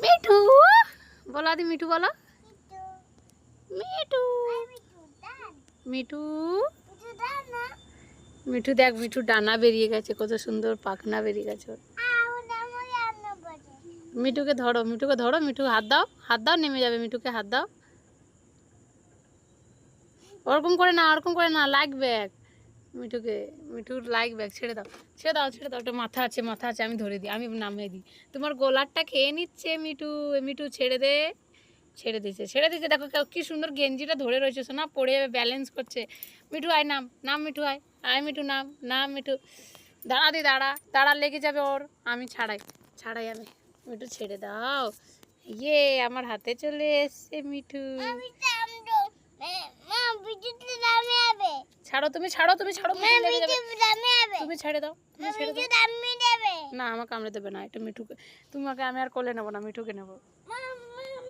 মিঠু বলো, আদি মিঠু বলো। মিঠু মিঠু মিঠু দেখ, মিঠু ডানা বেরিয়ে গেছে, কত সুন্দর পাখনা বেরিয়ে গেছে ওর। মিঠুকে ধরো, মিঠুকে ধরো, মিঠু হাত দাও, হাত দাও, নেমে যাবে, মিঠুকে হাত দাও। ওরকম করে না, ওরকম করে না, লাগবে মিঠুকে, মিঠুর লাগবে, ছেড়ে দাও, ছেড়ে দাও, ছেড়ে দাও, ওটা মাথা আছে, মাথা আছে, আমি ধরে দিই, আমি নামিয়ে দিই। তোমার গোলারটা খেয়ে নিচ্ছে মিঠু। মিঠু ছেড়ে দে, ছেড়ে দিয়েছে, ছেড়ে দিয়েছে, দেখো কি সুন্দর গেঞ্জিটা ধরে রয়েছে, শোনা পড়ে যাবে, ব্যালেন্স করছে। মিঠু আয়, নাম, নাম মিঠু আয়, আয় মিঠু নাম, নাম মিঠু, দাঁড়া দি, দাঁড়া, দাঁড়া, লেগে যাবে ওর, আমি ছাড়াই, ছাড়াই আমি। মিঠু ছেড়ে দাও, ইয়ে আমার হাতে চলে এসছে মিঠু। ছাড়ো, তুমি ছাড়ো, তুমি ছাড়ো, তুমি ছেড়ে দাও, তুমি ছেড়ে দাও। না, আমাকে কামড়ে দেবে না, এটা মিঠুকে, তোমাকে আমি আর কোলে নেবো না, মিঠুকে নেবো।